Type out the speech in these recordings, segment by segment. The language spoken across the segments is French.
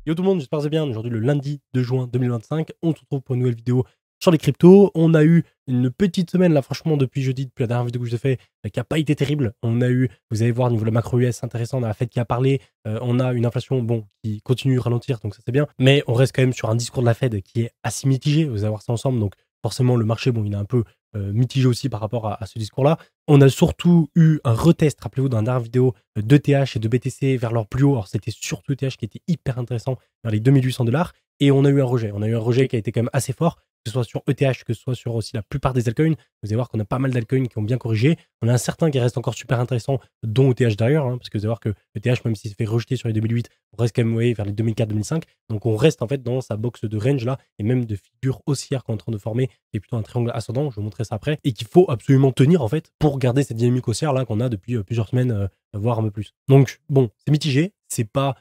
Yo tout le monde, j'espère que vous allez bien. Aujourd'hui, le lundi 2 juin 2025, on se retrouve pour une nouvelle vidéo sur les cryptos. On a eu une petite semaine là, franchement, depuis jeudi, depuis la dernière vidéo que je vous ai fait, qui n'a pas été terrible. On a eu, vous allez voir, au niveau de la macro US, intéressant, on a la Fed qui a parlé. On a une inflation, bon, qui continue de ralentir, donc ça c'est bien. Mais on reste quand même sur un discours de la Fed qui est assez mitigé. Vous allez voir ça ensemble. Donc forcément, le marché, bon, il est un peu mitigé aussi par rapport à ce discours-là. On a surtout eu un retest, rappelez-vous, dans la dernière vidéo d'ETH et de BTC vers leur plus haut. Alors, c'était surtout ETH qui était hyper intéressant vers les 2800 $. Et on a eu un rejet. On a eu un rejet qui a été quand même assez fort, que ce soit sur ETH, que ce soit sur aussi la plupart des altcoins. Vous allez voir qu'on a pas mal d'altcoins qui ont bien corrigé. On a un certain qui reste encore super intéressant, dont ETH d'ailleurs, parce que vous allez voir que ETH, même s'il s'est fait rejeter sur les 2008, on reste quand même vers les 2004-2005. Donc, on reste en fait dans sa box de range là, et même de figure haussière qu'on est en train de former, qui est plutôt un triangle ascendant. Je vous montrerai ça après. Et qu'il faut absolument tenir en fait pour garder cette dynamique haussière là qu'on a depuis plusieurs semaines, voire un peu plus. Donc, bon, c'est mitigé. C'est pas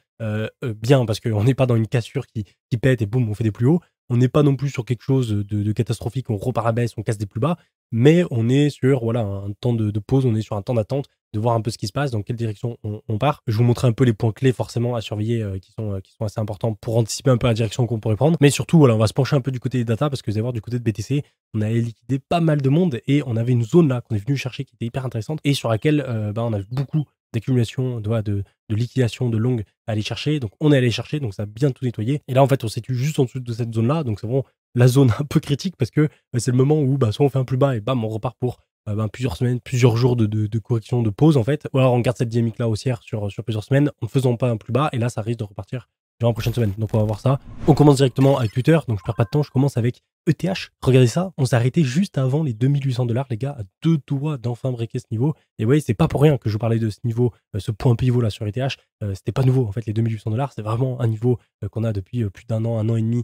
bien parce qu'on n'est pas dans une cassure qui pète et boum, on fait des plus hauts. On n'est pas non plus sur quelque chose de catastrophique, on repart à baisse, on casse des plus bas, mais on est sur voilà, un temps de pause, on est sur un temps d'attente, de voir un peu ce qui se passe, dans quelle direction on part. Je vous montrer un peu les points clés forcément à surveiller qui sont assez importants pour anticiper un peu la direction qu'on pourrait prendre. Mais surtout, voilà, on va se pencher un peu du côté des data parce que vous allez voir du côté de BTC, on a liquidé pas mal de monde et on avait une zone là qu'on est venu chercher qui était hyper intéressante et sur laquelle on a vu beaucoup d'accumulation, de liquidation de longue à aller chercher. Donc, on est allé chercher, donc ça a bien tout nettoyé. Et là, en fait, on se situe juste en dessous de cette zone-là. Donc, c'est vraiment la zone un peu critique parce que c'est le moment où soit on fait un plus bas et bam, on repart pour plusieurs semaines, plusieurs jours de correction, de pause, en fait. Ou alors, on garde cette dynamique-là haussière sur plusieurs semaines en ne faisant pas un plus bas. Et là, ça risque de repartir dans la prochaine semaine. Donc, on va voir ça. On commence directement avec Twitter. Donc, je perds pas de temps. Je commence avec ETH. Regardez ça. On s'est arrêté juste avant les 2800 $, les gars, à deux doigts d'enfin breaker ce niveau. Et ouais, c'est pas pour rien que je vous parlais de ce niveau, ce point pivot là sur ETH. C'était pas nouveau. En fait, les 2800 $, c'est vraiment un niveau qu'on a depuis plus d'un an et demi,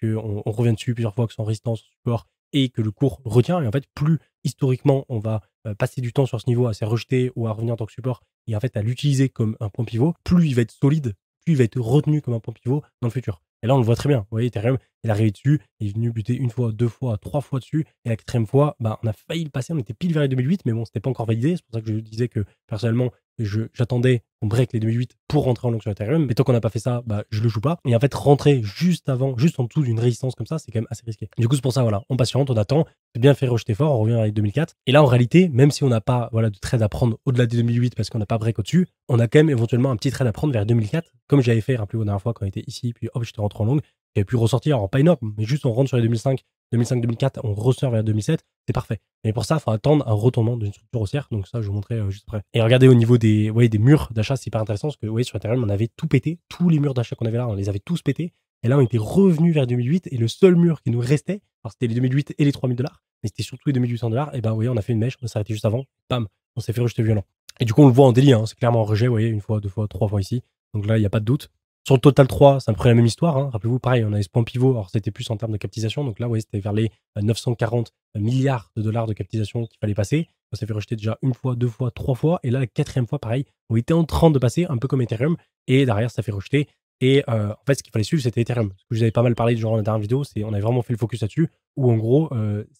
qu'on revient dessus plusieurs fois, que c'est en résistance, en support, et que le cours retient. Et en fait, plus historiquement, on va passer du temps sur ce niveau à se rejeter ou à revenir en tant que support, et en fait à l'utiliser comme un point pivot, plus il va être solide, plus il va être retenu comme un point pivot dans le futur. Et là, on le voit très bien. Vous voyez, Ethereum, il est arrivé dessus, il est venu buter une fois, deux fois, trois fois dessus. Et la quatrième fois, on a failli le passer. On était pile vers les 2008, mais bon, c'était pas encore validé. C'est pour ça que je disais que personnellement, j'attendais qu'on break les 2008 pour rentrer en long sur Ethereum. Mais tant qu'on n'a pas fait ça, je le joue pas. Et en fait, rentrer juste avant, juste en dessous d'une résistance comme ça, c'est quand même assez risqué. Du coup, c'est pour ça, voilà, on patiente, on attend. C'est bien fait rejeter fort, on revient avec 2004. Et là, en réalité, même si on n'a pas de trade à prendre au-delà des 2008 parce qu'on n'a pas break au-dessus, on a quand même éventuellement un petit trade à prendre vers 2004, comme j'avais fait, rappelez-vous, la dernière fois quand on était ici, puis hop, j'étais rentré en long. J'avais pu ressortir, alors pas énorme, mais juste on rentre sur les 2005, 2005-2004, on ressort vers 2007, c'est parfait. Mais pour ça, il faut attendre un retournement d'une structure haussière, donc ça, je vous montrerai juste après. Et regardez au niveau des murs d'achat, c'est hyper intéressant, parce que sur Ethereum, on avait tout pété, tous les murs d'achat qu'on avait là, on les avait tous pétés, et là, on était revenu vers 2008, et le seul mur qui nous restait, alors c'était les 2008 et les 3000 $, mais c'était surtout les 2800 $, et vous voyez, on a fait une mèche, on s'est arrêté juste avant, bam, on s'est fait rejeter violent. Et du coup, on le voit en délit, c'est clairement un rejet, vous voyez, une fois, deux fois, trois fois ici, donc là, il n'y a pas de doute. Sur le total 3, c'est un peu la même histoire. Rappelez-vous, pareil, on avait ce point pivot. Alors, c'était plus en termes de capitalisation. Donc là, c'était vers les 940 milliards de dollars de capitalisation qu'il fallait passer. On s'est fait rejeter déjà une fois, deux fois, trois fois. Et là, la quatrième fois, pareil, on était en train de passer, un peu comme Ethereum. Et derrière, ça fait rejeter. Et en fait, ce qu'il fallait suivre, c'était Ethereum. Ce que je vous avais pas mal parlé dans la dernière vidéo, c'est on avait vraiment fait le focus là-dessus. Où en gros,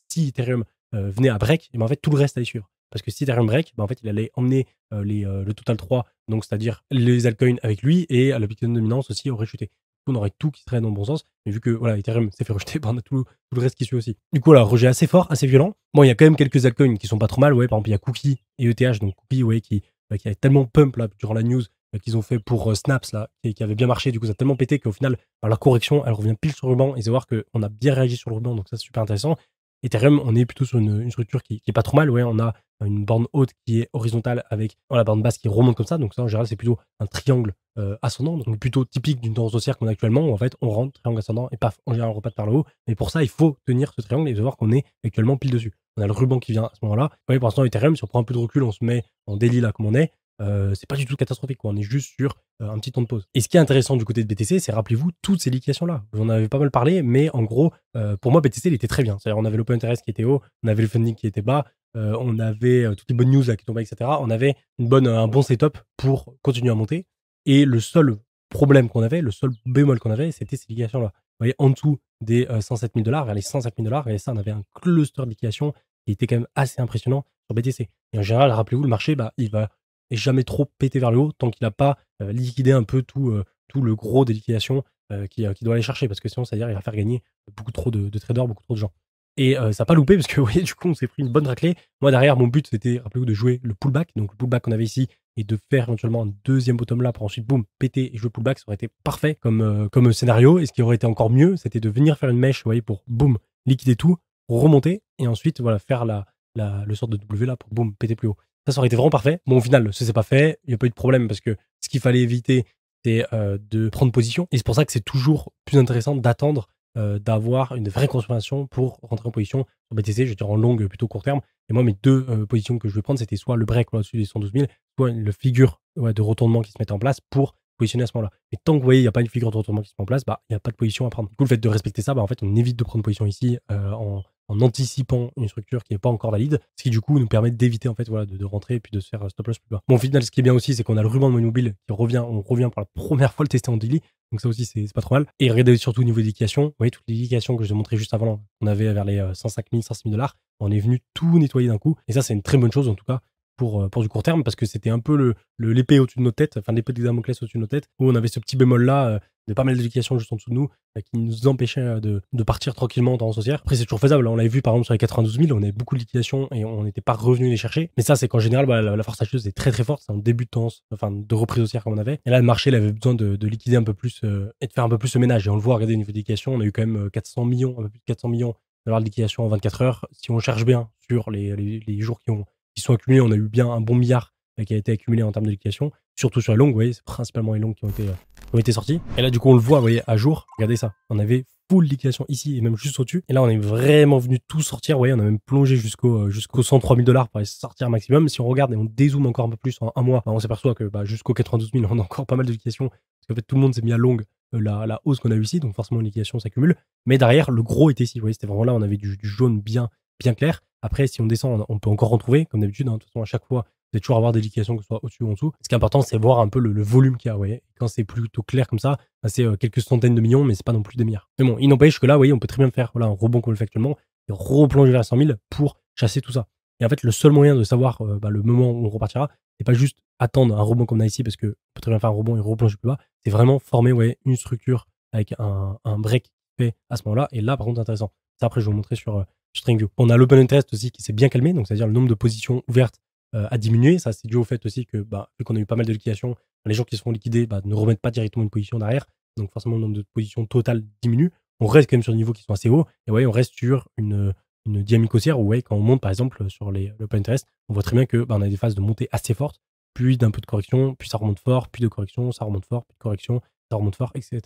si Ethereum venait à break, et en fait, tout le reste allait suivre. Parce que si Ethereum break, en fait, il allait emmener le total 3, donc c'est-à-dire les altcoins avec lui, et la Bitcoin dominance aussi aurait chuté. On aurait tout qui serait dans le bon sens, mais vu que voilà, Ethereum s'est fait rejeter, on a tout le reste qui suit aussi. Du coup, là, rejet assez fort, assez violent. Bon, il y a quand même quelques altcoins qui sont pas trop mal, par exemple, il y a Cookie et ETH, donc Cookie, qui avait tellement pump là, durant la news qu'ils ont fait pour Snaps, là, qui avait bien marché, du coup, ça a tellement pété qu'au final, la correction, elle revient pile sur le ruban, et c'est voir qu'on a bien réagi sur le ruban, donc ça, c'est super intéressant. Ethereum, on est plutôt sur une structure qui est pas trop mal. On a une borne haute qui est horizontale avec la borne basse qui remonte comme ça. Donc ça, en général, c'est plutôt un triangle ascendant. Donc plutôt typique d'une tendance haussière qu'on a actuellement où en fait, on rentre, triangle ascendant et paf, en général, on repart par le haut. Mais pour ça, il faut tenir ce triangle et voir qu'on est actuellement pile dessus. On a le ruban qui vient à ce moment-là. Vous voyez, pour l'instant, Ethereum, si on prend un peu de recul, on se met en daily là comme on est. C'est pas du tout catastrophique, quoi. On est juste sur un petit temps de pause. Et ce qui est intéressant du côté de BTC, c'est rappelez-vous toutes ces liquidations-là. J'en avais pas mal parlé, mais en gros, pour moi, BTC, il était très bien. C'est-à-dire, on avait l'open interest qui était haut, on avait le funding qui était bas, on avait toutes les bonnes news là, qui tombaient, etc. On avait un bon setup pour continuer à monter. Et le seul problème qu'on avait, le seul bémol qu'on avait, c'était ces liquidations-là. Vous voyez, en dessous des 107 000 $, vers les 105 000 $, et ça, on avait un cluster de liquidation qui était quand même assez impressionnant sur BTC. Et en général, rappelez-vous, le marché, il va jamais trop péter vers le haut tant qu'il n'a pas liquidé un peu tout le gros des liquidations qui doit aller chercher parce que sinon, c'est-à-dire il va faire gagner beaucoup trop de traders, beaucoup trop de gens. Et ça n'a pas loupé parce que vous voyez, du coup, on s'est pris une bonne raclée. Moi, derrière, mon but, c'était, rappelez-vous, de jouer le pullback. Donc, le pullback qu'on avait ici et de faire éventuellement un deuxième bottom là pour ensuite, boum, péter et jouer pullback. Ça aurait été parfait comme scénario. Et ce qui aurait été encore mieux, c'était de venir faire une mèche, vous voyez, pour, boum, liquider tout, remonter et ensuite, voilà, faire le sort de W là pour, boum, péter plus haut. Ça aurait été vraiment parfait. Bon, au final, ça s'est pas fait. Il n'y a pas eu de problème parce que ce qu'il fallait éviter, c'est de prendre position. Et c'est pour ça que c'est toujours plus intéressant d'attendre d'avoir une vraie confirmation pour rentrer en position sur BTC, je veux dire en longue, plutôt court terme. Et moi, mes deux positions que je vais prendre, c'était soit le break au-dessus des 112 000, soit le figure de retournement qui se mettait en place pour positionner à ce moment-là. Mais tant que vous voyez, il n'y a pas une figure de retournement qui se met en place, bah, il n'y a pas de position à prendre. Du coup, le fait de respecter ça, bah, en fait, on évite de prendre position ici en anticipant une structure qui n'est pas encore valide, ce qui du coup nous permet d'éviter en fait voilà de rentrer et puis de se faire stop loss plus bas. Bon, au final, ce qui est bien aussi, c'est qu'on a le ruban de mobile qui revient, on revient pour la première fois le tester en daily, donc ça aussi c'est pas trop mal. Et regardez surtout au niveau des liquidations, vous voyez toutes les liquidations que je vous ai montré juste avant, on avait vers les 105 000, 106 000 $, on est venu tout nettoyer d'un coup, et ça c'est une très bonne chose en tout cas pour du court terme, parce que c'était un peu l'épée au-dessus de nos têtes, enfin l'épée de Damoclès au-dessus de nos têtes, où on avait ce petit bémol là de pas mal de liquidations juste en dessous de nous, qui nous empêchait de partir tranquillement en tendance haussière. Après, c'est toujours faisable. On l'avait vu par exemple sur les 92 000, on avait beaucoup de liquidations et on n'était pas revenu les chercher. Mais ça, c'est qu'en général, bah, la force acheteuse est très très forte. C'est un début de tendance, enfin de reprise haussière comme on avait. Et là, le marché, il avait besoin de liquider un peu plus et de faire un peu plus ce ménage. Et on le voit, regardez au niveau des liquidations, on a eu quand même 400 millions, un peu plus de 400 millions de liquidation en 24 heures. Si on cherche bien sur les jours qui sont accumulés, on a eu bien un bon milliard qui a été accumulé en termes de liquidation. Surtout sur les longues, vous voyez, c'est principalement les longues qui ont été sorties. Et là, du coup, on le voit, vous voyez, à jour. Regardez ça. On avait full liquidation ici et même juste au-dessus. Et là, on est vraiment venu tout sortir. Vous voyez, on a même plongé jusqu'aux 103 000 $ pour aller sortir un maximum. Si on regarde et on dézoome encore un peu plus en un mois, bah, on s'aperçoit que jusqu'aux 92 000, on a encore pas mal de liquidation. Parce qu'en fait, tout le monde s'est mis à longue la hausse qu'on a eu ici. Donc forcément, une liquidation s'accumule. Mais derrière, le gros était ici. Vous voyez, c'était vraiment là, on avait du jaune bien clair. Après, si on descend, on peut encore retrouver, comme d'habitude. De toute façon, à chaque fois, vous allez toujours avoir des liquidations, que ce soit au-dessus ou en dessous. Ce qui est important, c'est voir un peu le volume qu'il y a. Vous voyez. Quand c'est plutôt clair comme ça, bah, c'est quelques centaines de millions, mais c'est pas non plus des milliards. Mais bon, il n'empêche que là, vous voyez, on peut très bien faire voilà, un rebond comme on le fait actuellement et replonger vers 100 000 pour chasser tout ça. Et en fait, le seul moyen de savoir le moment où on repartira, c'est pas juste attendre un rebond comme on a ici, parce qu'on peut très bien faire un rebond et replonger plus bas. C'est vraiment former une structure avec un break fait à ce moment-là. Et là, par contre, c'est intéressant. Ça, après, je vais vous montrer sur TradingView. On a l'open interest aussi qui s'est bien calmé, donc c'est-à-dire le nombre de positions ouvertes a diminué. Ça, c'est dû au fait aussi que, vu qu'on a eu pas mal de liquidations, les gens qui se font liquider ne remettent pas directement une position derrière. Donc, forcément, le nombre de positions totales diminue. On reste quand même sur des niveaux qui sont assez hauts. Et on reste sur une dynamique haussière où, quand on monte, par exemple, sur l'open interest, on voit très bien que on a des phases de montée assez fortes, puis d'un peu de correction, puis ça remonte fort, puis de correction, ça remonte fort, puis de correction, ça remonte fort, etc.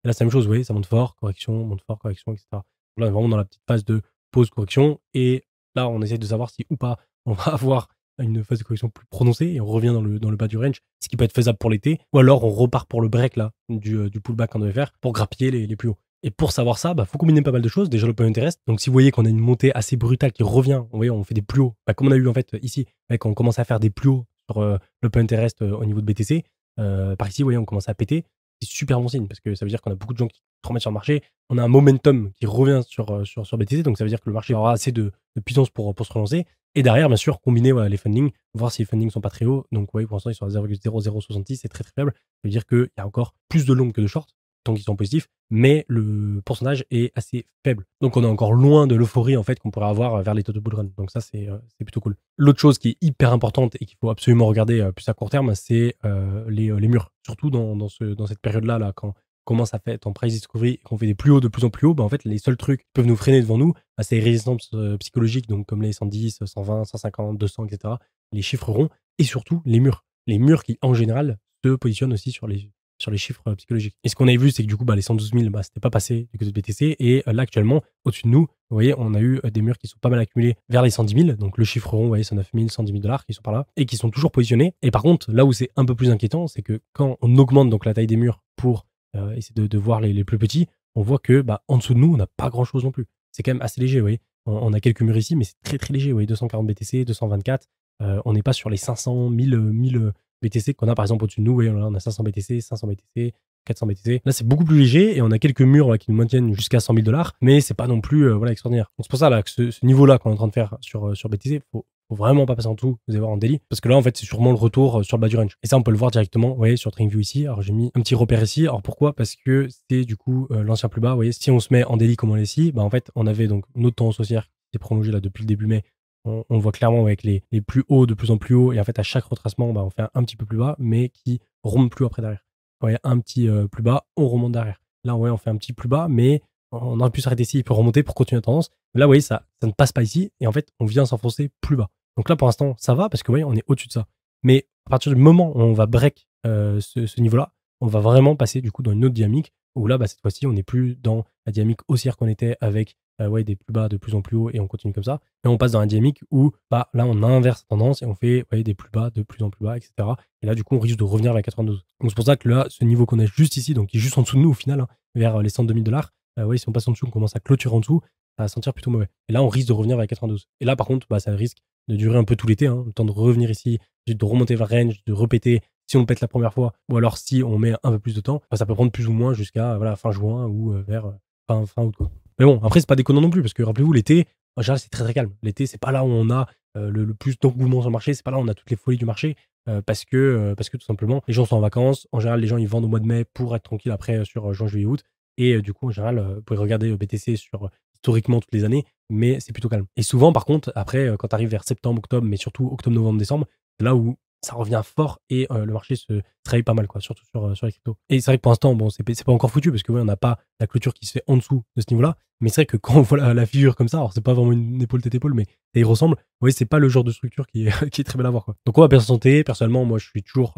Et là, c'est la même chose, vous voyez, ça monte fort, correction, etc. Donc là, on est vraiment dans la petite phase de pause correction. Et là, on essaie de savoir si ou pas on va avoir une phase de correction plus prononcée et on revient dans le bas du range, ce qui peut être faisable pour l'été, ou alors on repart pour le break là du pullback qu'on devait faire pour grappiller les plus hauts. Et pour savoir ça, faut combiner pas mal de choses. Déjà, l'open interest. Donc, si vous voyez qu'on a une montée assez brutale qui revient, vous voyez, on fait des plus hauts, comme on a eu en fait ici, quand on commence à faire des plus hauts sur l'open interest au niveau de BTC, par ici, vous voyez, on commence à péter. C'est super bon signe parce que ça veut dire qu'on a beaucoup de gens qui se remettent sur le marché. On a un momentum qui revient sur BTC, donc ça veut dire que le marché aura assez de puissance pour se relancer. Et derrière, bien sûr, combiner les fundings, voir si les fundings sont pas très hauts. Donc, pour l'instant, ils sont à 0,0066, c'est très très faible. Ça veut dire qu'il y a encore plus de longs que de shorts, tant qu'ils sont positifs, mais le pourcentage est assez faible. Donc, on est encore loin de l'euphorie en fait qu'on pourrait avoir vers les taux de bull run. Donc, ça, c'est plutôt cool. L'autre chose qui est hyper importante et qu'il faut absolument regarder plus à court terme, c'est les murs. Surtout dans cette période-là, quand commence à faire en price discovery et qu'on fait des plus hauts de plus en plus hauts, en fait, les seuls trucs qui peuvent nous freiner devant nous, c'est les résistances psychologiques, donc comme les 110, 120, 150, 200, etc., les chiffres ronds, et surtout les murs. Les murs qui, en général, se positionnent aussi sur les chiffres psychologiques. Et ce qu'on avait vu, c'est que du coup, les 112 000, c'était pas passé du côté de BTC, et là, actuellement, au-dessus de nous, vous voyez, on a eu des murs qui sont pas mal accumulés vers les 110 000, donc le chiffre rond, vous voyez, 109 000, 110 000 $ qui sont par là, et qui sont toujours positionnés. Et par contre, là où c'est un peu plus inquiétant, c'est que quand on augmente donc la taille des murs pour essayer de voir les plus petits, on voit que en dessous de nous, on n'a pas grand-chose non plus. C'est quand même assez léger, vous voyez. On a quelques murs ici, mais c'est très très léger, vous voyez, 240 BTC, 224, on n'est pas sur les 500, 1000 BTC qu'on a par exemple au-dessus de nous, vous voyez, on a 500 BTC, 500 BTC, 400 BTC. Là, c'est beaucoup plus léger et on a quelques murs qui nous maintiennent jusqu'à 100 000 $, mais c'est pas non plus extraordinaire. Donc c'est pour ça là, que ce niveau-là qu'on est en train de faire sur BTC, faut faut vraiment pas passer en dessous, vous allez voir en daily, parce que là en fait c'est sûrement le retour sur le bas du range. Et ça on peut le voir directement, vous voyez, sur TradingView ici. Alors j'ai mis un petit repère ici. Alors pourquoi? Parce que c'est du coup l'ancien plus bas. Vous voyez, si on se met en daily comme on est ici, bah en fait on avait donc notre tendance haussière qui est prolongée là depuis le début mai. On le voit clairement avec les plus hauts de plus en plus haut, et en fait à chaque retracement bah, on fait un petit peu plus bas, mais qui remonte plus après derrière. Vous voyez, un petit plus bas, on remonte derrière. Là ouais, on fait un petit plus bas, mais on aurait pu s'arrêter ici, il peut remonter pour continuer la tendance. Mais là, vous voyez, ça ne passe pas ici. Et en fait, on vient s'enfoncer plus bas. Donc là, pour l'instant, ça va parce que, vous voyez, on est au-dessus de ça. Mais à partir du moment où on va break ce niveau-là, on va vraiment passer du coup dans une autre dynamique où là, bah, cette fois-ci, on n'est plus dans la dynamique haussière qu'on était avec ouais, des plus bas de plus en plus haut et on continue comme ça. Et on passe dans la dynamique où bah, là, on inverse la tendance et on fait ouais, des plus bas de plus en plus bas, etc. Et là, du coup, on risque de revenir vers 92. Donc c'est pour ça que là, ce niveau qu'on a juste ici, donc qui est juste en dessous de nous au final, hein, vers les 102 000 $, oui, si on passe en dessous, on commence à clôturer en dessous, ça va sentir plutôt mauvais. Et là, on risque de revenir vers 92. Et là, par contre, bah, ça risque de durer un peu tout l'été, hein, le temps de revenir ici, de remonter vers range, de répéter si on le pète la première fois, ou alors si on met un peu plus de temps, bah, ça peut prendre plus ou moins jusqu'à voilà, fin juin ou vers fin août. Quoi. Mais bon, après, c'est pas déconnant non plus, parce que rappelez-vous, l'été, en général, c'est très très calme. L'été, c'est pas là où on a le plus d'engouement sur le marché, c'est pas là où on a toutes les folies du marché, parce que tout simplement, les gens sont en vacances. En général, les gens ils vendent au mois de mai pour être tranquille après sur juin, juillet, août. Et du coup, en général, vous pouvez regarder BTC sur historiquement toutes les années, mais c'est plutôt calme. Et souvent, par contre, après, quand tu arrives vers septembre, octobre, mais surtout octobre, novembre, décembre, c'est là où ça revient fort et le marché se travaille pas mal, quoi, surtout sur les cryptos. Et c'est vrai que pour l'instant, bon, c'est pas encore foutu parce que ouais, on n'a pas la clôture qui se fait en dessous de ce niveau-là. Mais c'est vrai que quand on voit la figure comme ça, alors c'est pas vraiment une épaule tête épaule, mais ça y ressemble. Vous voyez, c'est pas le genre de structure qui est, qui est très belle à voir, quoi. Donc on va bien se santé. Personnellement, moi, je suis toujours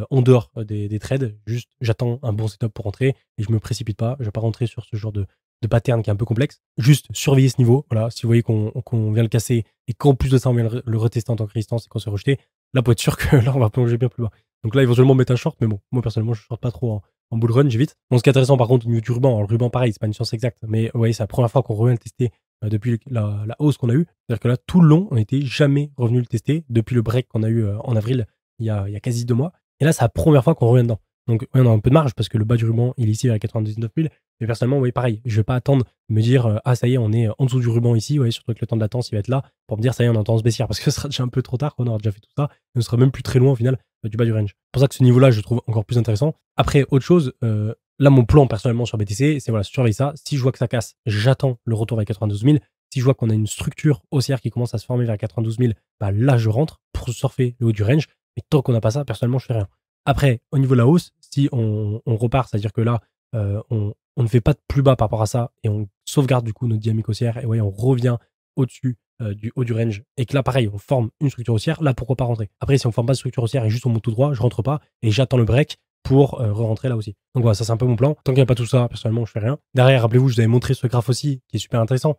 en dehors des trades. Juste, j'attends un bon setup pour rentrer et je me précipite pas. Je vais pas rentrer sur ce genre de pattern qui est un peu complexe. Juste surveiller ce niveau. Voilà, si vous voyez qu'on vient le casser et qu'en plus de ça, on vient le retester en tant que résistance et qu'on se fait rejeter, là, pour être sûr que là, on va plonger bien plus bas. Donc là, éventuellement, mettre un short, mais bon, moi, personnellement, je ne short pas trop en bull run, j'évite. Bon, ce qui est intéressant, par contre, au niveau du ruban, alors, le ruban, pareil, c'est pas une science exacte, mais vous voyez, c'est la première fois qu'on revient le tester depuis la hausse qu'on a eue. C'est-à-dire que là, tout le long, on n'était jamais revenu le tester depuis le break qu'on a eu en avril, il y a quasi 2 mois. Et là, c'est la première fois qu'on revient dedans. Donc, ouais, on a un peu de marge parce que le bas du ruban, il est ici à 99 000. Mais personnellement, oui, pareil, je vais pas attendre de me dire, ah, ça y est, on est en dessous du ruban ici, ouais, surtout que le temps de latence, il va être là, pour me dire, ça y est, on est en tendance baissière, parce que ce sera déjà un peu trop tard, on aura déjà fait tout ça, et on sera même plus très loin au final du bas du range. C'est pour ça que ce niveau-là, je trouve encore plus intéressant. Après, autre chose, là, mon plan personnellement sur BTC, c'est voilà, surveiller ça. Si je vois que ça casse, j'attends le retour vers 92 000. Si je vois qu'on a une structure haussière qui commence à se former vers 92 000, bah là, je rentre pour surfer le haut du range. Mais tant qu'on n'a pas ça, personnellement, je fais rien. Après, au niveau de la hausse, si on repart, c'est-à-dire que là, on ne fait pas de plus bas par rapport à ça et on sauvegarde du coup notre dynamique haussière et ouais, on revient au-dessus du haut du range et que là, pareil, on forme une structure haussière, là, pourquoi pas rentrer? Après, si on forme pas de structure haussière et juste on monte tout droit, je rentre pas et j'attends le break pour re-rentrer là aussi. Donc voilà, ça c'est un peu mon plan. Tant qu'il n'y a pas tout ça, personnellement, je fais rien. Derrière, rappelez-vous, je vous avais montré ce graphe aussi qui est super intéressant,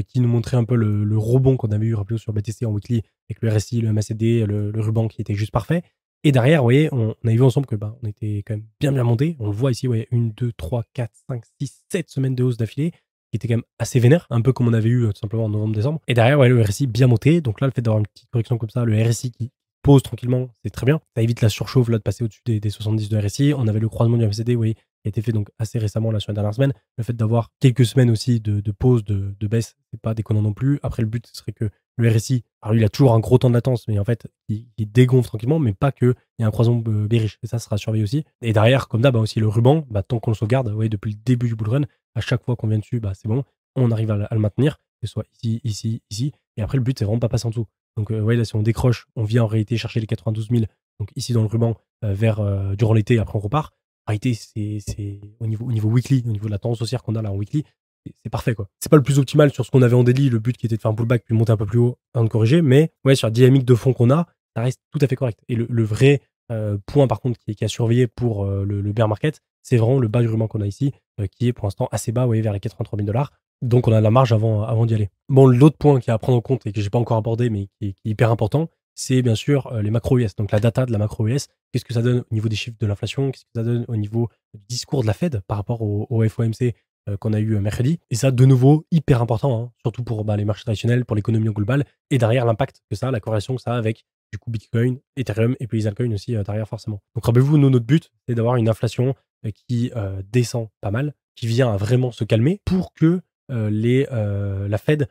qui nous montrait un peu le rebond qu'on avait eu, rappelez-vous, sur BTC en weekly avec le RSI, le MACD, le ruban qui était juste parfait. Et derrière, vous voyez, on a vu ensemble que bah, on était quand même bien monté. On le voit ici, vous voyez, 1, 2, 3, 4, 5, 6, 7 semaines de hausse d'affilée, qui était quand même assez vénère, un peu comme on avait eu tout simplement en novembre-décembre. Et derrière, ouais, le RSI bien monté. Donc là, le fait d'avoir une petite correction comme ça, le RSI qui pose tranquillement, c'est très bien. Ça évite la surchauffe là, de passer au-dessus des 70 de RSI. On avait le croisement du MACD, vous voyez, qui a été fait donc assez récemment là, sur les dernières semaines. Le fait d'avoir quelques semaines aussi de pause, de baisse, c'est pas déconnant non plus. Après, le but, ce serait que le RSI, alors lui, il a toujours un gros temps de latence, mais en fait, il dégonfle tranquillement, mais pas qu'il y a un croisement bearish. Et ça sera surveillé aussi. Et derrière, comme d'hab, bah, aussi le ruban, bah, tant qu'on le sauvegarde, vous voyez, depuis le début du bull run, à chaque fois qu'on vient dessus, bah, c'est bon, on arrive à le maintenir, que ce soit ici. Et après, le but, c'est vraiment pas passer en dessous. Donc, ouais, là, si on décroche, on vient en réalité chercher les 92 000, donc ici dans le ruban, durant l'été, après on repart. En réalité, c'est au niveau weekly, au niveau de la tendance haussière qu'on a là en weekly, c'est parfait, quoi. C'est pas le plus optimal sur ce qu'on avait en daily, le but qui était de faire un pullback puis monter un peu plus haut avant de corriger, mais ouais, sur la dynamique de fond qu'on a, ça reste tout à fait correct. Et le vrai point, par contre, qui est à surveiller pour le bear market, c'est vraiment le bas du ruban qu'on a ici, qui est pour l'instant assez bas, vous voyez, vers les 83 000 $. Donc, on a de la marge avant d'y aller. Bon, l'autre point qui est à prendre en compte et que j'ai pas encore abordé, mais qui est hyper important, c'est bien sûr les macro US. Donc, la data de la macro US, qu'est-ce que ça donne au niveau des chiffres de l'inflation, qu'est-ce que ça donne au niveau du discours de la Fed par rapport au FOMC qu'on a eu mercredi. Et ça, de nouveau, hyper important, hein, surtout pour les marchés traditionnels, pour l'économie globale, et derrière l'impact que ça a, la corrélation que ça a avec du coup Bitcoin, Ethereum et puis les altcoins aussi derrière forcément. Donc rappelez-vous, nous, notre but, c'est d'avoir une inflation qui descend pas mal, qui vient à vraiment se calmer pour que la Fed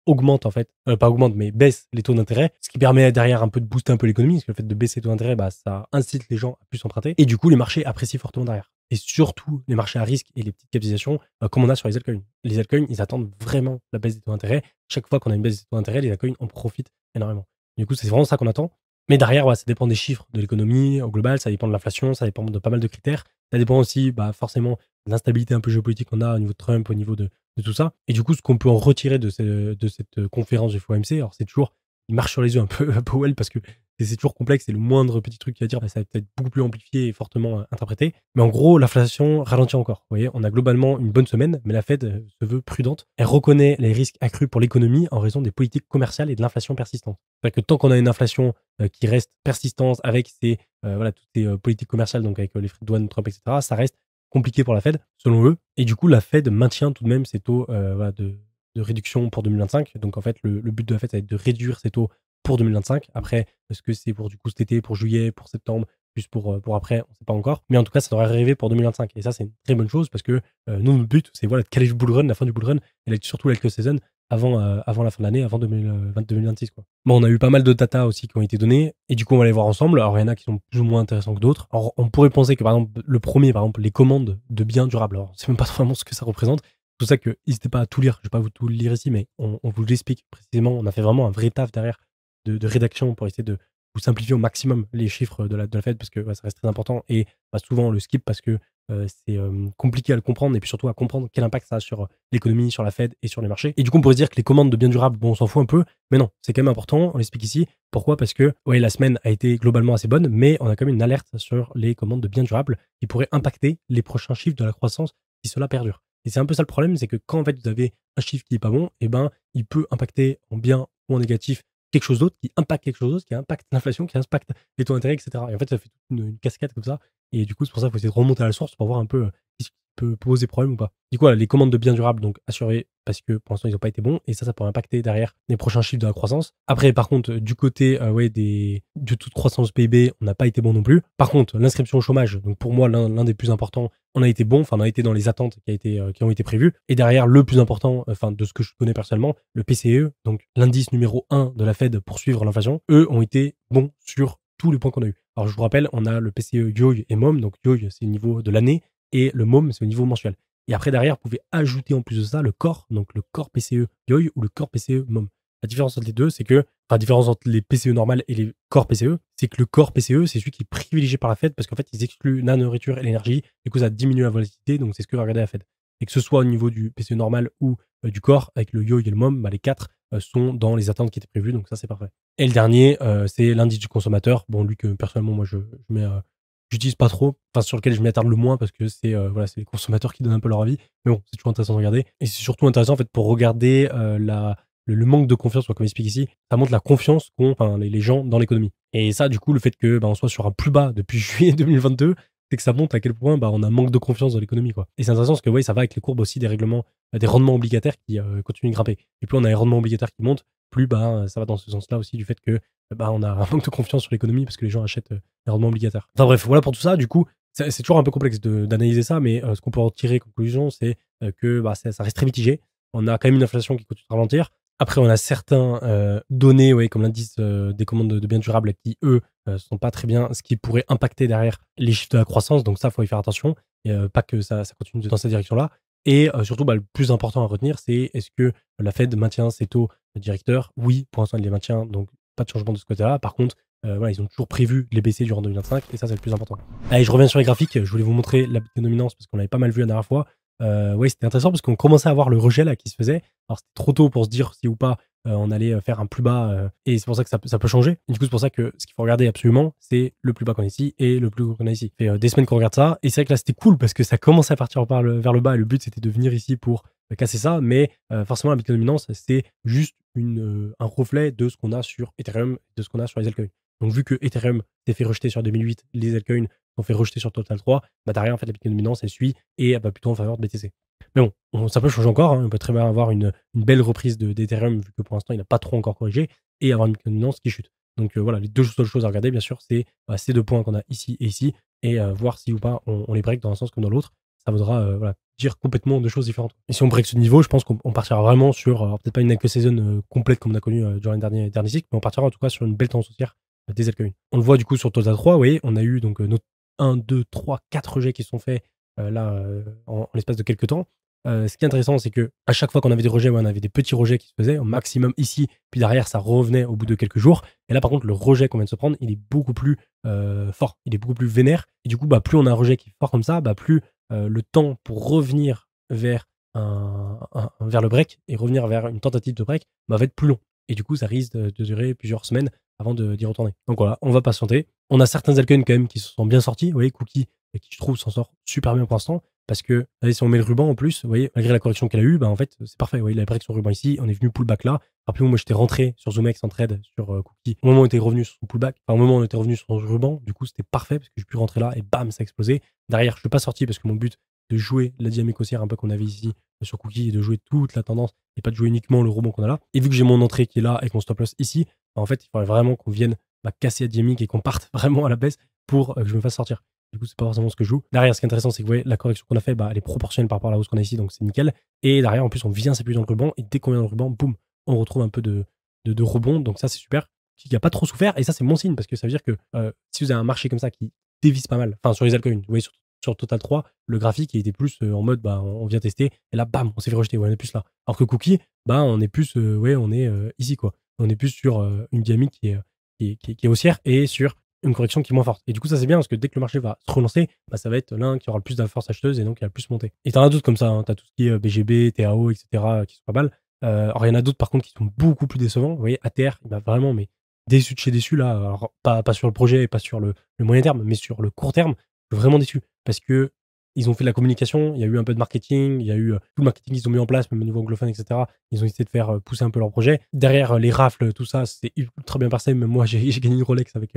augmente en fait, pas augmente, mais baisse les taux d'intérêt, ce qui permet derrière un peu de booster un peu l'économie, parce que le fait de baisser les taux d'intérêt, bah, ça incite les gens à plus emprunter, et du coup, les marchés apprécient fortement derrière. Et surtout, les marchés à risque et les petites capitalisations, comme on a sur les altcoins. Les altcoins, ils attendent vraiment la baisse des taux d'intérêt. Chaque fois qu'on a une baisse des taux d'intérêt, les altcoins en profitent énormément. Du coup, c'est vraiment ça qu'on attend. Mais derrière, ça dépend des chiffres de l'économie au global, ça dépend de l'inflation, ça dépend de pas mal de critères. Ça dépend aussi, forcément, de l'instabilité un peu géopolitique qu'on a au niveau de Trump, au niveau de tout ça. Et du coup, ce qu'on peut en retirer de cette conférence du FOMC, alors c'est toujours, il marche sur les yeux un peu Powell parce que c'est toujours complexe et le moindre petit truc qu'il va dire, ça va être beaucoup plus amplifié et fortement interprété. Mais en gros, l'inflation ralentit encore. Vous voyez, on a globalement une bonne semaine, mais la Fed se veut prudente. Elle reconnaît les risques accrus pour l'économie en raison des politiques commerciales et de l'inflation persistante. C'est-à-dire que tant qu'on a une inflation qui reste persistante avec toutes ces politiques commerciales, donc avec les frais de douane, Trump, etc., ça reste compliqué pour la Fed, selon eux. Et du coup, la Fed maintient tout de même ses taux de réduction pour 2025. Donc, en fait, le but de la Fed, ça va être de réduire ses taux pour 2025. Après, est-ce que c'est pour du coup cet été, pour juillet, pour septembre, plus pour après, on ne sait pas encore. Mais en tout cas, ça devrait arriver pour 2025. Et ça, c'est une très bonne chose parce que nous, notre but, c'est de caler le bull run, la fin du bull run, et surtout l'alco season avant la fin de l'année, avant 2026. Quoi. Bon, on a eu pas mal de data aussi qui ont été données, et du coup, on va les voir ensemble. Alors, il y en a qui sont plus ou moins intéressants que d'autres. Alors, on pourrait penser que, par exemple, le premier, par exemple, les commandes de biens durables, alors, c'est même pas vraiment ce que ça représente. C'est pour ça que n'hésitez pas à tout lire. Je vais pas vous tout lire ici, mais on vous l'explique précisément. On a fait vraiment un vrai taf derrière de rédaction pour essayer de vous simplifier au maximum les chiffres de la Fed parce que ça reste très important et souvent on le skip parce que c'est compliqué à le comprendre et puis surtout à comprendre quel impact ça a sur l'économie, sur la Fed et sur les marchés. Et du coup, on pourrait se dire que les commandes de biens durables, bon, on s'en fout un peu, mais non, c'est quand même important. On l'explique ici. Pourquoi? Parce que la semaine a été globalement assez bonne, mais on a quand même une alerte sur les commandes de biens durables qui pourraient impacter les prochains chiffres de la croissance si cela perdure. Et c'est un peu ça le problème, c'est que quand en fait vous avez un chiffre qui est pas bon, il peut impacter en bien ou en négatif quelque chose d'autre qui impacte quelque chose d'autre, qui impacte l'inflation, qui impacte les taux d'intérêt, etc. Et en fait, ça fait une cascade comme ça. Et du coup, c'est pour ça qu'il faut essayer de remonter à la source pour voir un peu ce qui peut poser problème ou pas. Du coup, les commandes de biens durables, donc assurées parce que pour l'instant, ils n'ont pas été bons. Et ça pourrait impacter derrière les prochains chiffres de la croissance. Après, par contre, du côté de toute croissance PIB, on n'a pas été bon non plus. Par contre, l'inscription au chômage, donc pour moi, l'un des plus importants, on a été bon, on a été dans les attentes qui ont été prévues. Et derrière, le plus important, de ce que je connais personnellement, le PCE, donc l'indice numéro 1 de la Fed pour suivre l'inflation, eux ont été bons sur tous les points qu'on a eu. Alors, je vous rappelle, on a le PCE YoY et MOM. Donc, YoY, c'est le niveau de l'année et le MOM, c'est au niveau mensuel. Et après, derrière, vous pouvez ajouter en plus de ça le core, donc le core PCE YoY ou le core PCE MOM. La différence entre les deux, c'est que, la différence entre les PCE normales et les corps PCE, c'est que le corps PCE, c'est celui qui est privilégié par la Fed parce qu'en fait, ils excluent la nourriture et l'énergie. Du coup, ça diminue la volatilité. Donc, c'est ce que va regarder la Fed. Et que ce soit au niveau du PCE normal ou du corps, avec le YoY et le MOM, les quatre sont dans les attentes qui étaient prévues. Donc, ça, c'est parfait. Et le dernier, c'est l'indice du consommateur. Bon, lui, que personnellement, moi, j'utilise pas trop, sur lequel je m'attarde le moins parce que c'est les consommateurs qui donnent un peu leur avis. Mais bon, c'est toujours intéressant de regarder. Et c'est surtout intéressant, en fait, pour regarder le manque de confiance, comme il explique ici, ça montre la confiance qu'ont les gens dans l'économie. Et ça, du coup, le fait que on soit sur un plus bas depuis juillet 2022, c'est que ça montre à quel point on a un manque de confiance dans l'économie. Quoi. Et c'est intéressant parce que ça va avec les courbes aussi des règlements, des rendements obligataires qui continuent de grimper. Et plus on a les rendements obligataires qui montent, plus ça va dans ce sens-là aussi du fait que on a un manque de confiance sur l'économie parce que les gens achètent les rendements obligataires. Enfin bref, voilà pour tout ça. Du coup, c'est toujours un peu complexe d'analyser ça, mais ce qu'on peut en tirer conclusion, c'est que ça reste très mitigé. On a quand même une inflation qui continue de ralentir. Après, on a certains données, comme l'indice des commandes de biens durables qui, eux, sont pas très bien, ce qui pourrait impacter derrière les chiffres de la croissance. Donc ça, il faut y faire attention. Et pas que ça continue dans cette direction-là. Et surtout, le plus important à retenir, c'est est-ce que la Fed maintient ses taux directeurs? Oui, pour l'instant, elle les maintient. Donc, pas de changement de ce côté-là. Par contre, ils ont toujours prévu de les baisser durant 2025. Et ça, c'est le plus important. Allez, je reviens sur les graphiques. Je voulais vous montrer la petite dominance parce qu'on l'avait pas mal vu la dernière fois. C'était intéressant parce qu'on commençait à voir le rejet là qui se faisait. Alors c'était trop tôt pour se dire si ou pas on allait faire un plus bas et c'est pour ça que ça peut changer. Et du coup, c'est pour ça que ce qu'il faut regarder absolument, c'est le plus bas qu'on a ici et le plus haut qu'on a ici. Ça fait des semaines qu'on regarde ça et c'est vrai que là c'était cool parce que ça commençait à partir vers le bas et le but c'était de venir ici pour casser ça. Mais forcément, la Bitcoin dominance, c'est juste un reflet de ce qu'on a sur Ethereum, de ce qu'on a sur les altcoins. Donc vu que Ethereum s'est fait rejeter sur 2008, les altcoins sont fait rejeter sur Total 3, derrière en fait la Bitcoin dominance elle suit et plutôt en faveur de BTC. Mais bon, ça peut changer encore, on peut très bien avoir une belle reprise d'Ethereum vu que pour l'instant il n'a pas trop encore corrigé et avoir une Bitcoin dominance qui chute. Donc voilà, les deux seules choses à regarder bien sûr c'est ces deux points qu'on a ici et ici et voir si ou pas on les break dans un sens comme dans l'autre. ça voudra voilà, dire complètement deux choses différentes. Et si on break ce niveau, je pense qu'on partira vraiment sur, peut-être pas une Elke saison complète comme on a connu durant les derniers cycles, mais on partira en tout cas sur une belle tendance haussière des altcoins. On le voit du coup sur Total 3, vous voyez, on a eu donc nos 1, 2, 3, 4 rejets qui sont faits en l'espace de quelques temps. Ce qui est intéressant, c'est que à chaque fois qu'on avait des rejets, on avait des petits rejets qui se faisaient au maximum ici, puis derrière, ça revenait au bout de quelques jours. Et là, par contre, le rejet qu'on vient de se prendre, il est beaucoup plus fort, il est beaucoup plus vénère. Et du coup, plus on a un rejet qui est fort comme ça, plus le temps pour revenir vers, vers le break et revenir vers une tentative de break va être plus long. Et du coup, ça risque de durer plusieurs semaines avant d'y retourner. Donc voilà, on va patienter. On a certains altcoins quand même qui se sont bien sortis. Vous voyez, Cookie, qui je trouve s'en sort super bien pour l'instant. Parce que si on met le ruban en plus, vous voyez, malgré la correction qu'elle a eue, en fait, c'est parfait. Vous voyez, il a break son ruban ici, on est venu pullback là. Rappelez-vous, moi j'étais rentré sur ZoomX en trade sur Cookie. Au moment où on était revenu sur son pullback, au moment où on était revenu sur son ruban, du coup c'était parfait parce que j'ai pu rentrer là et bam, ça a explosé. Derrière, je ne suis pas sorti parce que mon but de jouer la dynamique haussière un peu qu'on avait ici sur Cookie et de jouer toute la tendance et pas de jouer uniquement le rebond qu'on a là. Et vu que j'ai mon entrée qui est là et qu'on stop loss ici, en fait, il faudrait vraiment qu'on vienne casser la dynamique et qu'on parte vraiment à la baisse pour que je me fasse sortir. Du coup, c'est pas forcément ce que je joue. Derrière, ce qui est intéressant, c'est que vous voyez, la correction qu'on a fait, elle est proportionnelle par rapport à la hausse qu'on a ici, donc c'est nickel. Et derrière, en plus, on vient s'appuyer dans le ruban, et dès qu'on vient dans le ruban, boum, on retrouve un peu de rebond, donc ça, c'est super. Qui n'a pas trop souffert, et ça, c'est bon signe, parce que ça veut dire que si vous avez un marché comme ça qui dévisse pas mal, enfin, sur les altcoins, vous voyez, sur Total 3, le graphique, il était plus en mode, on vient tester, et là, bam, on s'est fait rejeter, ouais, on est plus là. Alors que Cookie, on est plus, on est ici, quoi. On est plus sur une dynamique qui est haussière, et sur une correction qui est moins forte. Et du coup, ça c'est bien parce que dès que le marché va se relancer, ça va être l'un qui aura le plus de la force acheteuse et donc qui va le plus monter. Et t'en as d'autres comme ça, hein. T'as tout ce qui est BGB, TAO, etc. qui sont pas mal. Alors il y en a d'autres par contre qui sont beaucoup plus décevants. Vous voyez, ATR, il m'a vraiment déçu de chez déçu là. Alors pas sur le projet et pas sur le moyen terme, mais sur le court terme, je suis vraiment déçu parce que ils ont fait de la communication, il y a eu un peu de marketing, il y a eu tout le marketing qu'ils ont mis en place, même au niveau anglophone, etc. Ils ont essayé de faire pousser un peu leur projet. Derrière, les rafles, tout ça, c'est ultra bien passé. Même moi, j'ai gagné une Rolex avec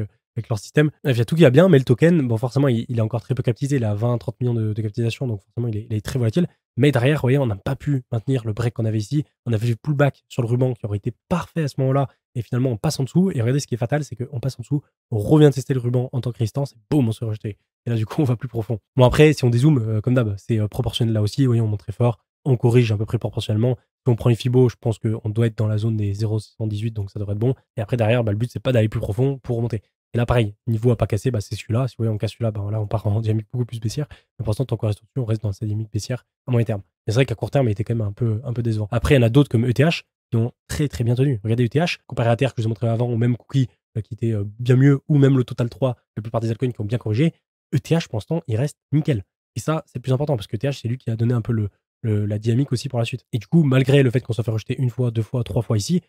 leur système. Bref, il y a tout qui va bien, mais le token, forcément, il est encore très peu capitalisé. Il a 20-30 millions de capitalisation, donc forcément, il est très volatile. Mais derrière, vous voyez, on n'a pas pu maintenir le break qu'on avait ici. On avait fait le pullback sur le ruban qui aurait été parfait à ce moment-là. Et finalement, on passe en dessous. Et regardez, ce qui est fatal, c'est qu'on passe en dessous, on revient tester le ruban en tant que résistance, et boum, on se fait rejeter. Et là, du coup, on va plus profond. Bon, après, si on dézoome, comme d'hab, c'est proportionnel là aussi. Vous voyez, on monte très fort. On corrige à peu près proportionnellement. Si on prend les Fibo, je pense qu'on doit être dans la zone des 0,618, donc ça devrait être bon. Et après, derrière, le but, c'est pas d'aller plus profond pour remonter. Et là, pareil, niveau à pas casser, c'est celui-là. Si vous voyez, on casse celui-là, là, on part en dynamique beaucoup plus baissière. Mais pour l'instant, tant qu'on reste au-dessus, on reste dans cette dynamique baissière à moyen terme. Mais c'est vrai qu'à court terme, il était quand même un peu décevant. Après, il y en a d'autres comme ETH qui ont très très bien tenu. Regardez ETH, comparé à Terre que je vous ai montré avant, ou même Cookie qui était bien mieux, ou même le Total 3, la plupart des altcoins qui ont bien corrigé. ETH, pour l'instant, il reste nickel. Et ça, c'est le plus important parce que ETH, c'est lui qui a donné un peu la dynamique aussi pour la suite. Et du coup, malgré le fait qu'on soit fait rejeter une fois, deux fois, trois fois ici,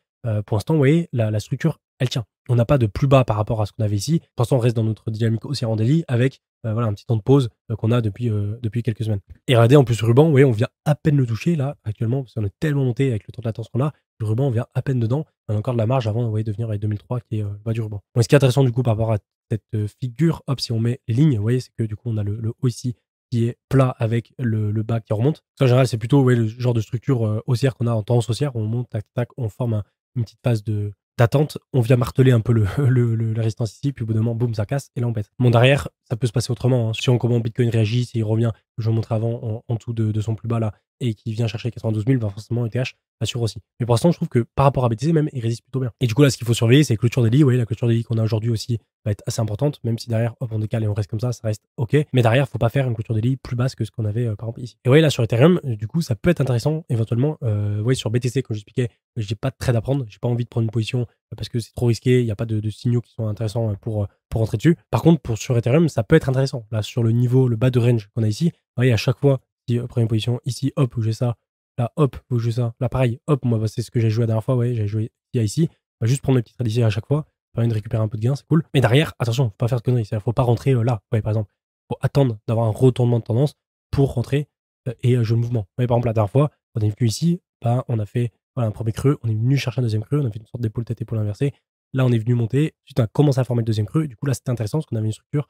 pour l'instant, vous voyez, la structure, elle tient. On n'a pas de plus bas par rapport à ce qu'on avait ici. Pour l'instant, on reste dans notre dynamique haussière en daily avec un petit temps de pause qu'on a depuis quelques semaines. Et regardez, en plus, le ruban, vous voyez, on vient à peine le toucher là, actuellement, parce qu'on est tellement monté avec le temps de latence qu'on a. Le ruban, on vient à peine dedans. On a encore de la marge avant de venir avec 2003 qui est le bas du ruban. Bon, ce qui est intéressant du coup par rapport à cette figure, hop, si on met les lignes, vous voyez, c'est que du coup, on a le haut ici qui est plat avec le bas qui remonte. En général, c'est plutôt le genre de structure haussière qu'on a en tendance haussière. On monte, tac, tac, on forme une petite phase d'attente. On vient marteler un peu la résistance ici, puis au bout d'un moment, boum, ça casse, et là on pète. Bon, derrière, ça peut se passer autrement. Hein. Si on comment Bitcoin réagit, s'il revient, je vous montrais avant, en dessous de son plus bas là, et qui vient chercher 92 000, forcément, ETH assure aussi. Mais pour l'instant, je trouve que par rapport à BTC, même, il résiste plutôt bien. Et du coup, là, ce qu'il faut surveiller, c'est la clôture des lits. Vous voyez, la clôture des lits qu'on a aujourd'hui aussi va être assez importante, même si derrière, hop, on décale et on reste comme ça reste OK. Mais derrière, faut pas faire une clôture des lits plus basse que ce qu'on avait, par exemple, ici. Et vous voyez, là, sur Ethereum, du coup, ça peut être intéressant, éventuellement. Vous voyez, sur BTC, comme j'expliquais, j'ai pas de trade à prendre. J'ai pas envie de prendre une position parce que c'est trop risqué. Il n'y a pas de signaux qui sont intéressants pour rentrer dessus. Par contre, sur Ethereum, ça peut être intéressant. Là, sur le niveau, le bas de range qu'on a ici, vous voyez, à chaque fois, si première position, ici, hop, où j'ai ça, là, hop, où j'ai ça, là, pareil, hop, moi, c'est ce que j'ai joué la dernière fois, ouais, j'ai joué ici. On va juste prendre mes petites trades ici à chaque fois, permet de récupérer un peu de gains, c'est cool. Mais derrière, attention, faut pas faire de conneries, c'est-à-dire, faut pas rentrer là, ouais, par exemple. Faut attendre d'avoir un retournement de tendance pour rentrer et jouer le mouvement. Ouais, par exemple, la dernière fois, on est venu ici, on a fait un premier creux, on est venu chercher un deuxième creux, on a fait une sorte d'épaule tête-épaule inversée. Là, on est venu monter, ensuite on a commencé à former le deuxième creux, et du coup là c'était intéressant parce qu'on avait une structure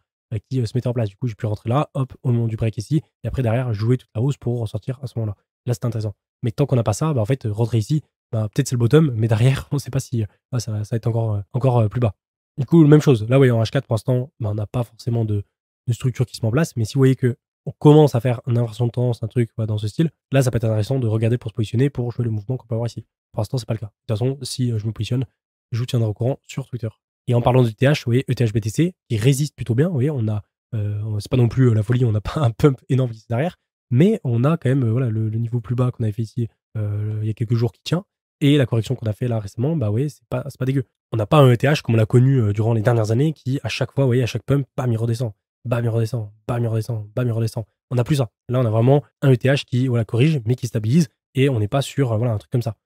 qui se mettait en place. Du coup, j'ai pu rentrer là, hop, au moment du break ici, et après derrière, jouer toute la hausse pour ressortir à ce moment-là. Là, c'était intéressant. Mais tant qu'on n'a pas ça, en fait, rentrer ici, peut-être c'est le bottom, mais derrière, on ne sait pas si ça va être encore plus bas. Du coup, même chose. Là, vous voyez, en H4, pour l'instant, on n'a pas forcément de structure qui se met en place, mais si vous voyez que on commence à faire une inversion de tendance, un truc dans ce style, là, ça peut être intéressant de regarder pour se positionner, pour jouer le mouvement qu'on peut avoir ici. Pour l'instant, c'est pas le cas. De toute façon, si je me positionne, je vous tiendrai au courant sur Twitter. Et en parlant de ETH, vous voyez, ETH BTC, qui résiste plutôt bien. Vous voyez, on a, c'est pas non plus la folie, on n'a pas un pump énorme ici derrière, mais on a quand même voilà, le niveau plus bas qu'on avait fait ici il y a quelques jours qui tient. Et la correction qu'on a fait là récemment, bah oui, c'est pas dégueu. On n'a pas un ETH comme on l'a connu durant les dernières années qui, à chaque fois, vous voyez, à chaque pump, bam, il redescend, bam, il redescend, bam, il redescend, bam, il redescend. On n'a plus ça. Là, on a vraiment un ETH qui voilà, corrige, mais qui stabilise et on n'est pas sur voilà, un truc comme ça.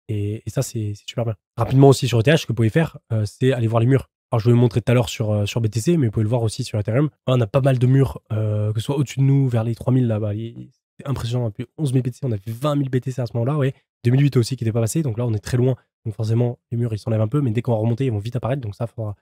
Et ça, c'est super bien. Rapidement aussi sur ETH, ce que vous pouvez faire, c'est aller voir les murs. Alors, je vais vous montrer tout à l'heure sur BTC, mais vous pouvez le voir aussi sur Ethereum. Là, on a pas mal de murs, que ce soit au-dessus de nous, vers les 3000 là-bas. C'est impressionnant. Depuis 11 000 BTC, on a fait 20 000 BTC à ce moment-là. Ouais. 2008 aussi qui n'était pas passé. Donc là, on est très loin. Donc forcément, les murs, ils s'enlèvent un peu. Mais dès qu'on va remonter, ils vont vite apparaître. Donc ça, faudra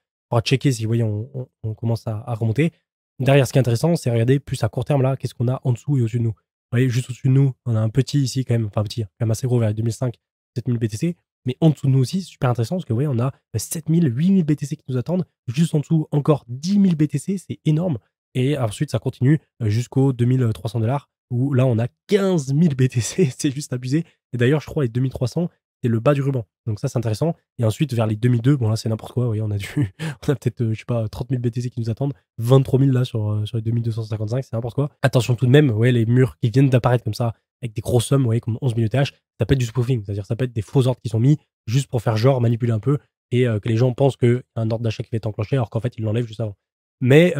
checker si vous voyez, on commence à remonter. Derrière, ce qui est intéressant, c'est regarder plus à court terme là, qu'est-ce qu'on a en dessous et au-dessus de nous. Vous voyez, juste au-dessus de nous, on a un petit ici quand même, enfin petit, quand même assez gros vers les 2005, 7000 BTC. Mais en dessous de nous aussi, c'est super intéressant parce que vous voyez, on a 7000, 8000 BTC qui nous attendent. Juste en dessous, encore 10 000 BTC, c'est énorme. Et ensuite, ça continue jusqu'aux 2300 $, où là, on a 15 000 BTC, c'est juste abusé. Et d'ailleurs, je crois, les 2300, c'est le bas du ruban. Donc ça, c'est intéressant. Et ensuite, vers les 2002, bon là, c'est n'importe quoi. Vous voyez, on a peut-être, je sais pas, 30 000 BTC qui nous attendent. 23 000 là sur les 2255, c'est n'importe quoi. Attention tout de même, vous voyez, les murs qui viennent d'apparaître comme ça, avec des grosses sommes, vous voyez, comme 11 000 ETH, ça peut être du spoofing. C'est-à-dire, ça peut être des faux ordres qui sont mis juste pour faire genre, manipuler un peu, et que les gens pensent qu'il y a un ordre d'achat qui va être enclenché, alors qu'en fait, ils l'enlèvent juste avant. Mais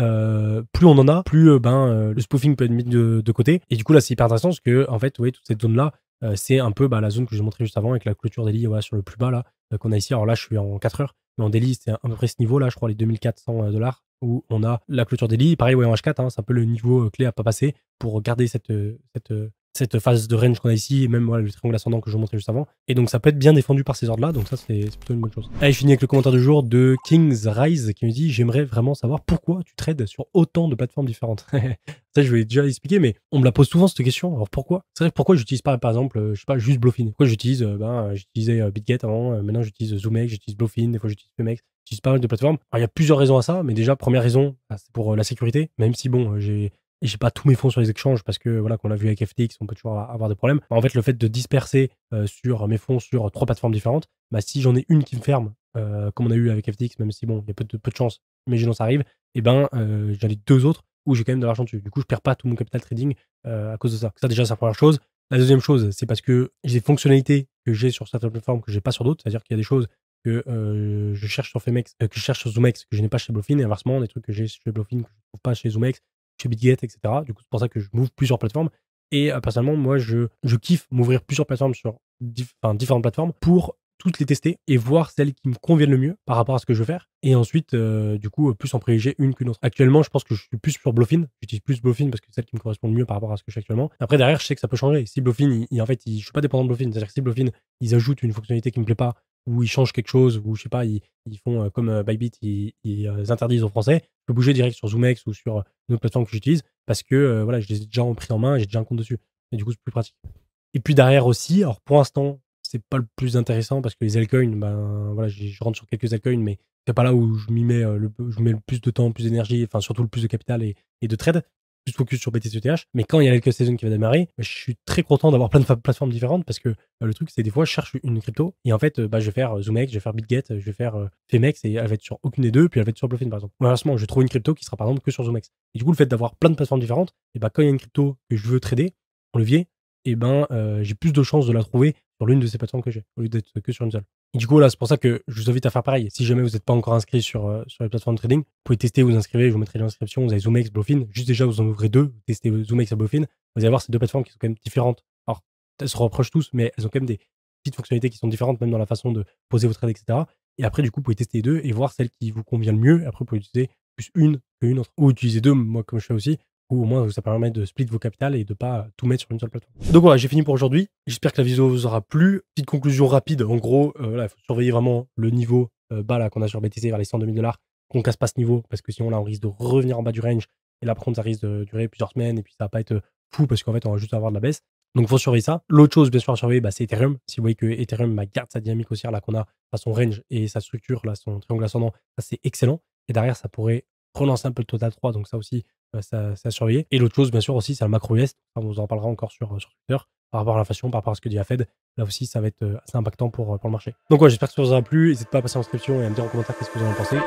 plus on en a, plus le spoofing peut être mis de côté. Et du coup, là, c'est hyper intéressant parce que, en fait, vous voyez, toute cette zone-là, c'est un peu la zone que je vous ai montré juste avant avec la clôture daily voilà, sur le plus bas là qu'on a ici. Alors là, je suis en 4 heures, mais en daily, c'est à peu près ce niveau là, je crois, les 2400 $, où on a la clôture daily. Pareil, ouais, en H4, hein, c'est un peu le niveau clé à pas passer pour garder cette phase de range qu'on a ici, et même voilà, le triangle ascendant que je vous montrais juste avant. Et donc, ça peut être bien défendu par ces ordres-là, donc ça, c'est plutôt une bonne chose. Allez, je finis avec le commentaire du jour de King's Rise qui me dit: j'aimerais vraiment savoir pourquoi tu trades sur autant de plateformes différentes. Ça, je vais déjà expliquer, mais on me la pose souvent cette question. Alors pourquoi? C'est vrai, pourquoi j'utilise pas, par exemple, je sais pas, juste Bluffin? Pourquoi j'utilise, j'utilisais BitGet avant, maintenant j'utilise ZoomX, j'utilise Bluffin, des fois j'utilise Pemex, j'utilise pas mal de plateformes. Alors il y a plusieurs raisons à ça, mais déjà, première raison, c'est pour la sécurité, même si bon, j'ai pas tous mes fonds sur les exchanges parce que voilà, comme on l'a vu avec FTX, on peut toujours avoir des problèmes. En fait, le fait de disperser sur mes fonds sur 3 plateformes différentes, si j'en ai une qui me ferme, comme on a eu avec FTX, même si bon, il y a peu de chance, imaginons ça arrive, et j'en ai 2 autres où j'ai quand même de l'argent dessus. Du coup, je perds pas tout mon capital trading à cause de ça. Ça, déjà, c'est la première chose. La deuxième chose, c'est parce que j'ai des fonctionnalités que j'ai sur certaines plateformes que j'ai pas sur d'autres. C'est-à-dire qu'il y a des choses que je cherche sur Femex, que je cherche sur ZoomX, que je n'ai pas chez Bluffin, et inversement, des trucs que j'ai chez Bluffin, que je ne trouve pas chez ZoomX, chez BitGet, etc. Du coup, c'est pour ça que je m'ouvre plusieurs plateformes. Et personnellement, moi, je kiffe m'ouvrir plusieurs plateformes sur différentes plateformes pour toutes les tester et voir celles qui me conviennent le mieux par rapport à ce que je veux faire. Et ensuite, du coup, plus en privilégier une qu'une autre. Actuellement, je pense que je suis plus sur Bluffin. J'utilise plus Bluffin parce que c'est celle qui me correspond le mieux par rapport à ce que je fais actuellement. Après, derrière, je sais que ça peut changer. Si Bluffin, en fait, je suis pas dépendant de Bluffin. C'est-à-dire que si Bluffin, ils ajoutent une fonctionnalité qui me plaît pas, ou ils changent quelque chose, ou je sais pas, ils font comme Bybit, ils interdisent aux Français, je peux bouger direct sur ZoomX ou sur une autre plateforme que j'utilise parce que voilà, je les ai déjà pris en main, j'ai déjà un compte dessus. Et du coup, c'est plus pratique. Et puis derrière aussi, alors pour l'instant, c'est pas le plus intéressant parce que les altcoins, voilà, je rentre sur quelques altcoins, mais c'est pas là où je m'y mets, je mets le plus de temps, plus d'énergie, enfin surtout le plus de capital et de trade. Plus focus sur BTC-ETH. Mais quand il y a l'alcool season qui va démarrer, je suis très content d'avoir plein de plateformes différentes parce que le truc, c'est des fois, je cherche une crypto et en fait, je vais faire ZoomX, je vais faire BitGet, je vais faire Femex et elle va être sur aucune des deux, puis elle va être sur Bluffin par exemple. Ou inversement, je trouve une crypto qui sera par exemple que sur ZoomX. Et du coup, le fait d'avoir plein de plateformes différentes, et quand il y a une crypto que je veux trader en levier, j'ai plus de chances de la trouver sur l'une de ces plateformes que j'ai, au lieu d'être que sur une seule. Et du coup, là, c'est pour ça que je vous invite à faire pareil. Si jamais vous n'êtes pas encore inscrit sur les plateformes de trading, vous pouvez tester, vous inscrivez, je vous mettrai l'inscription. Vous avez ZoomX, Bluffin. Juste déjà, vous en ouvrez 2, vous testez ZoomX et Bluffin. Vous allez voir ces 2 plateformes qui sont quand même différentes. Alors, elles se reprochent tous, mais elles ont quand même des petites fonctionnalités qui sont différentes, même dans la façon de poser vos trades, etc. Et après, du coup, vous pouvez tester les 2 et voir celle qui vous convient le mieux. Et après, vous pouvez utiliser plus une qu'une autre. Ou utiliser 2, moi, comme je fais aussi, ou au moins ça permet de split vos capitales et de pas tout mettre sur une seule plateforme. Donc voilà, j'ai fini pour aujourd'hui. J'espère que la vidéo vous aura plu. Petite conclusion rapide. En gros, il faut surveiller vraiment le niveau bas là qu'on a sur BTC vers les 102 000 $, qu'on casse pas ce niveau parce que sinon là on risque de revenir en bas du range. Et là par contre ça risque de durer plusieurs semaines et puis ça va pas être fou parce qu'en fait on va juste avoir de la baisse. Donc il faut surveiller ça. L'autre chose bien sûr à surveiller, c'est Ethereum. Si vous voyez que Ethereum garde sa dynamique haussière là qu'on a à son range et sa structure là, son triangle ascendant, ça c'est excellent. Et derrière ça pourrait relancer un peu le total 3. Donc ça aussi, c'est à surveiller. Et l'autre chose, bien sûr, aussi, c'est le macro US. On vous en parlera encore sur Twitter par rapport à l'inflation, par rapport à ce que dit la Fed. Là aussi, ça va être assez impactant pour le marché. Donc, ouais, j'espère que ça vous aura plu. N'hésitez pas à passer en inscription et à me dire en commentaire qu'est-ce que vous en pensez.